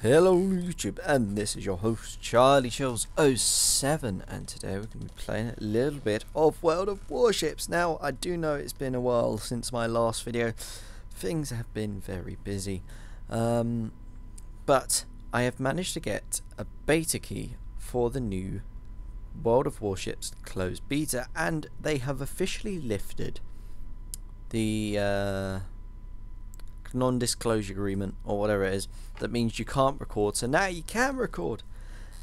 Hello YouTube, and this is your host Charlie Chills07, and today we're going to be playing a little bit of World of Warships. Now, I do know it's been a while since my last video. Things have been very busy, but I have managed to get a beta key for the new World of Warships closed beta, and they have officially lifted the non-disclosure agreement or whatever it is that means you can't record, so now you can record.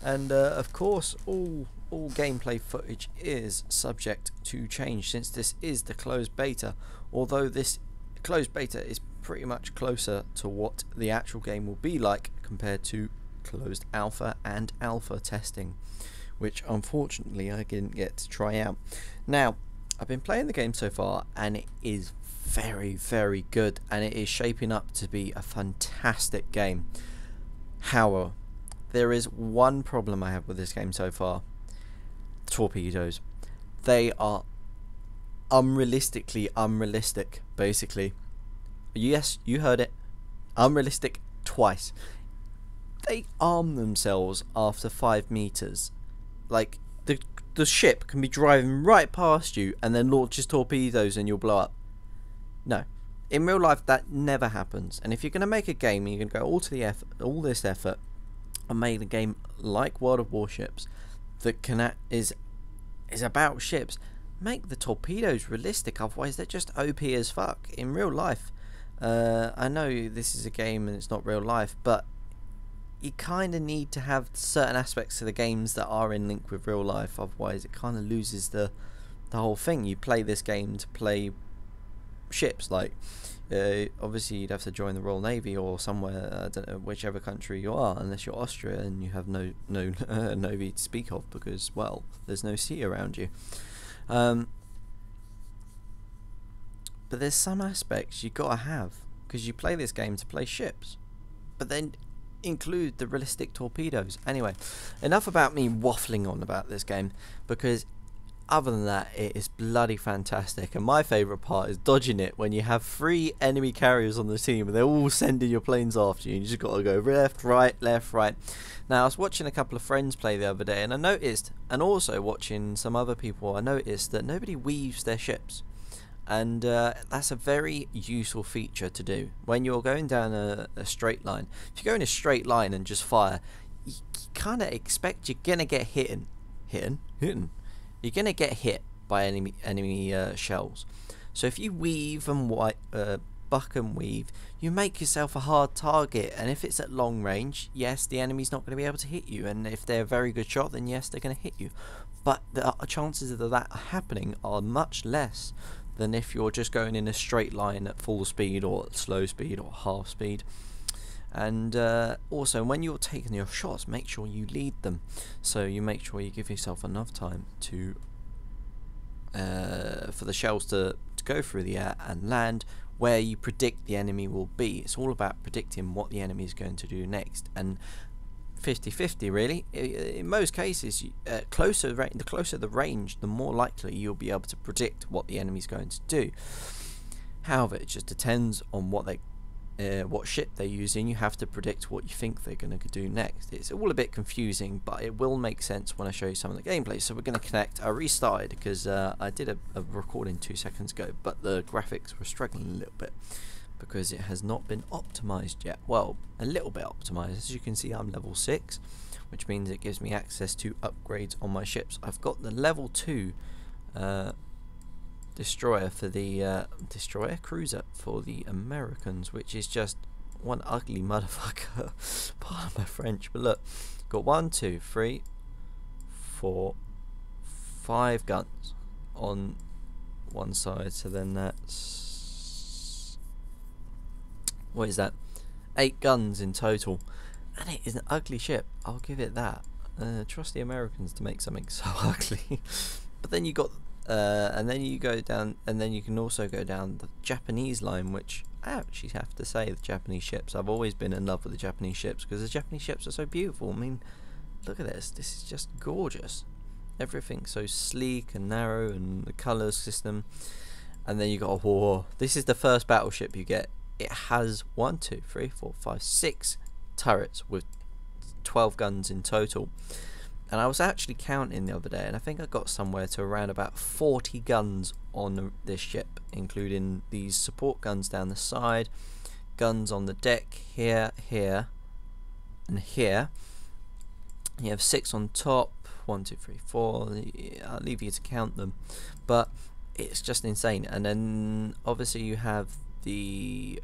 And of course all gameplay footage is subject to change since this is the closed beta, although this closed beta is pretty much closer to what the actual game will be like compared to closed alpha and alpha testing, which unfortunately I didn't get to try out. Now, I've been playing the game so far and it is very good, and it is shaping up to be a fantastic game. However, there is one problem I have with this game so far: torpedoes. They are unrealistically unrealistic, basically. Yes, you heard it, unrealistic twice. They arm themselves after 5 meters. Like, the ship can be driving right past you and then launches torpedoes and you'll blow up. No, in real life that never happens. And if you're going to make a game and you're going to go all this effort and make a game like World of Warships that is about ships, make the torpedoes realistic. Otherwise they're just OP as fuck in real life. I know this is a game and it's not real life, but you kind of need to have certain aspects of the games that are in link with real life. Otherwise it kind of loses the whole thing. You play this game to play ships. Like, obviously you'd have to join the Royal Navy or somewhere, I don't know, whichever country you are, unless you're Austria and you have no navy to speak of because, well, there's no sea around you. But there's some aspects you gotta have, because you play this game to play ships, but then include the realistic torpedoes. Anyway, enough about me waffling on about this game, because other than that, it is bloody fantastic. And my favourite part is dodging it when you have 3 enemy carriers on the team and they're all sending your planes after you. You just got to go left, right, left, right. Now, I was watching a couple of friends play the other day, and I noticed, and also watching some other people, I noticed that nobody weaves their ships. And that's a very useful feature to do when you're going down a straight line. If you go in a straight line and just fire, you kind of expect you're going to get hit. You're going to get hit by enemy shells. So if you weave and buck and weave, you make yourself a hard target. And if it's at long range, yes, the enemy's not going to be able to hit you. And if they're a very good shot, then yes, they're going to hit you. But the chances of that happening are much less than if you're just going in a straight line at full speed or slow speed or half speed. And also, when you're taking your shots, make sure you lead them, so you make sure you give yourself enough time to for the shells to go through the air and land where you predict the enemy will be. It's all about predicting what the enemy is going to do next, and 50-50 really. In most cases, the closer the range, the more likely you'll be able to predict what the enemy is going to do. However, it just depends on what ship they're using. You have to predict what you think they're going to do next. It's all a bit confusing, but it will make sense when I show you some of the gameplay. So we're going to connect. I restarted because I did a recording 2 seconds ago, but the graphics were struggling a little bit because it has not been optimized yet. Well, a little bit optimized. As you can see, I'm level 6, which means it gives me access to upgrades on my ships. I've got the level 2 destroyer for the cruiser for the Americans, which is just one ugly motherfucker. Pardon my French, but look, got 1, 2, 3, 4, 5 guns on one side, so then that's, what is that, 8 guns in total, and it is an ugly ship, I'll give it that. Trust the Americans to make something so ugly. But then you got and then you go down, and then you can also go down the Japanese line, which I actually have to say, the Japanese ships, I've always been in love with the Japanese ships because the Japanese ships are so beautiful. I mean, look at this is just gorgeous. Everything's so sleek and narrow, and the colour system. And then you got, whoa, this is the first battleship you get. It has 1, 2, 3, 4, 5, 6 turrets with 12 guns in total. And I was actually counting the other day, and I think I got somewhere to around about 40 guns on this ship, including these support guns down the side, guns on the deck here, here, and here. You have 6 on top, 1, 2, 3, 4. I'll leave you to count them, but it's just insane. And then obviously you have the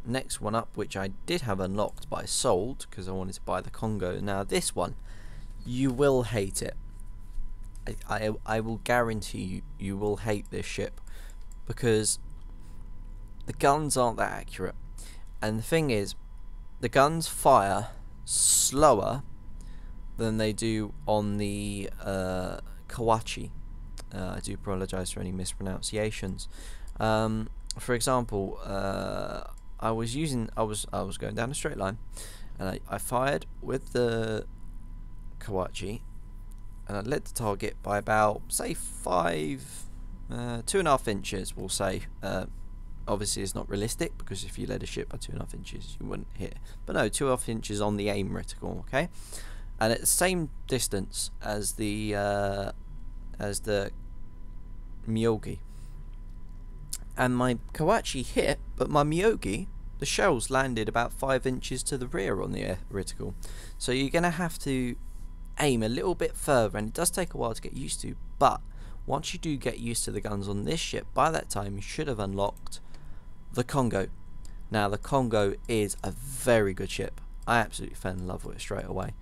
next one up, which I did have unlocked but I sold because I wanted to buy the Congo. Now this one, you will hate it. I will guarantee you, you will hate this ship, because the guns aren't that accurate. And the thing is, the guns fire slower than they do on the Kawachi. I do apologise for any mispronunciations. For example, I was going down a straight line, and I fired with the Kawachi, and I led the target by about, say, 2.5 inches, we'll say. Obviously it's not realistic, because if you led a ship by 2.5 inches you wouldn't hit, but no, 2.5 inches on the aim reticle, okay, and at the same distance as the Miyogi, and my Kawachi hit, but my Miyogi, the shells landed about 5 inches to the rear on the air reticle. So you're gonna have to aim a little bit further, and it does take a while to get used to, but once you do get used to the guns on this ship, by that time you should have unlocked the Congo. Now the Congo is a very good ship. I absolutely fell in love with it straight away,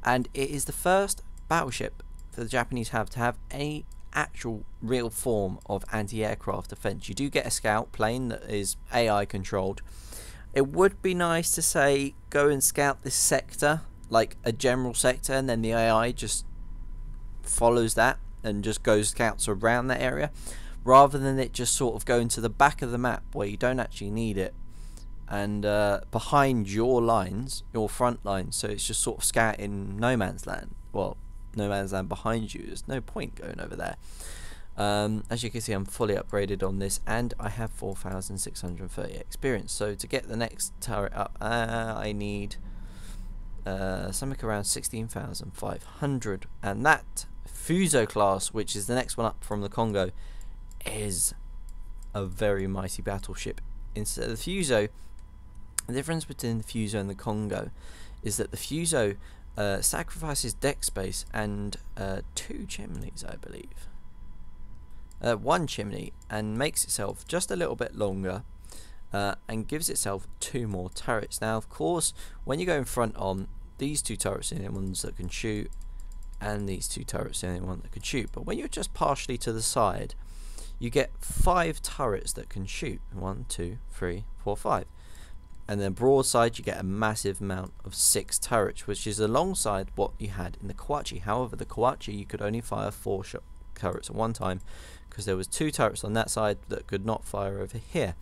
and it is the first battleship that the Japanese have to have any actual real form of anti-aircraft defense. You do get a scout plane that is AI controlled. It would be nice to say go and scout this sector, like a general sector, and then the AI just follows that and just goes scouts around that area, rather than it just sort of going to the back of the map where you don't actually need it, and behind your lines, your front lines, so it's just sort of scouting no man's land. Well, no man's land behind you. There's no point going over there. As you can see, I'm fully upgraded on this, and I have 4,630 experience. So to get the next turret up, I need something around 16,500, and that Fuso class, which is the next one up from the Congo, is a very mighty battleship. Instead of the Fuso, the difference between the Fuso and the Congo is that the Fuso sacrifices deck space and 2 chimneys, I believe. 1 chimney, and makes itself just a little bit longer, and gives itself 2 more turrets. Now of course, when you go in front on, these 2 turrets are the only ones that can shoot, and these 2 turrets are the only one that can shoot. But when you're just partially to the side, you get 5 turrets that can shoot. 1, 2, 3, 4, 5. And then broadside you get a massive amount of 6 turrets, which is alongside what you had in the Kawachi. However, the Kawachi, you could only fire 4 turrets at one time, because there was 2 turrets on that side that could not fire over here.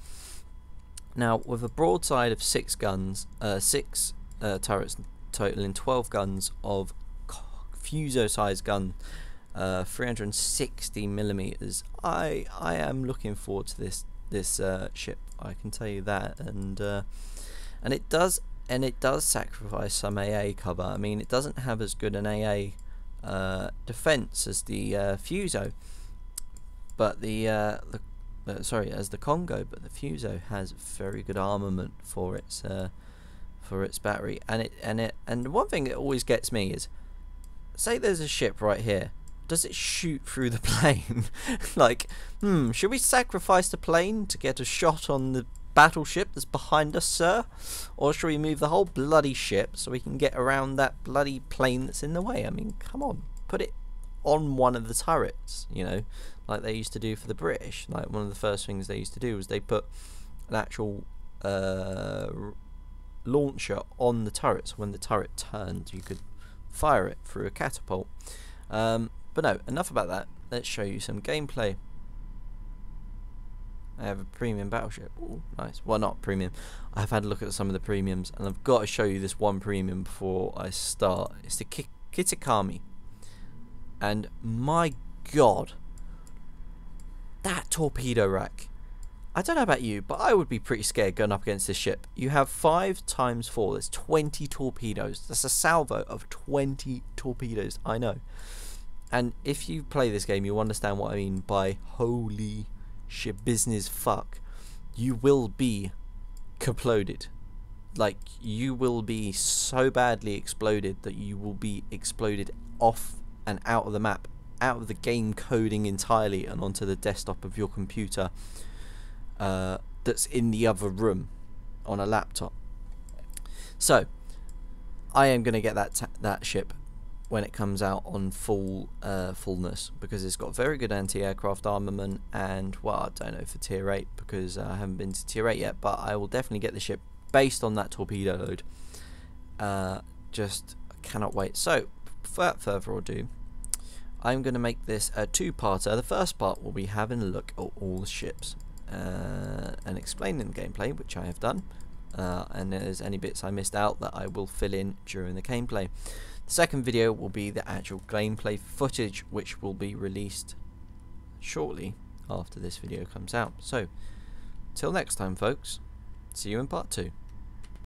Now with a broadside of 6 guns, 6 turrets totaling 12 guns of Fuso size gun, 360 millimeters, I am looking forward to this ship, I can tell you that. And it does sacrifice some AA cover. I mean, it doesn't have as good an AA defense as the Fuso, but as the Congo, but the Fuso has very good armament for its battery. And one thing that always gets me is, say there's a ship right here, does it shoot through the plane? Like, should we sacrifice the plane to get a shot on the battleship that's behind us, sir? Or should we move the whole bloody ship so we can get around that bloody plane that's in the way? I mean, come on, put it on one of the turrets, you know, like they used to do for the British. Like, one of the first things they used to do was they put an actual launcher on the turret, so when the turret turned you could fire it through a catapult. But no, enough about that. Let's show you some gameplay. I have a premium battleship. Ooh, nice. Well, not premium. I've had a look at some of the premiums, and I've got to show you this one premium before I start. It's the Kitakami. And my god, that torpedo rack. I don't know about you, but I would be pretty scared going up against this ship. You have 5 times 4. There's 20 torpedoes. That's a salvo of 20 torpedoes. I know. And if you play this game, you'll understand what I mean by holy shit business fuck. You will be kaploded. Like, you will be so badly exploded that you will be exploded off and out of the map, out of the game coding entirely, and onto the desktop of your computer that's in the other room on a laptop. So I am going to get that ship when it comes out on fullness, because it's got very good anti-aircraft armament, and well, I don't know for tier 8 because I haven't been to tier 8 yet, but I will definitely get the ship based on that torpedo load. Just cannot wait. So without further ado, I'm going to make this a 2-parter. The first part will be having a look at all the ships and explaining the gameplay, which I have done, and there's any bits I missed out that I will fill in during the gameplay. The second video will be the actual gameplay footage, which will be released shortly after this video comes out. So till next time, folks, see you in part 2.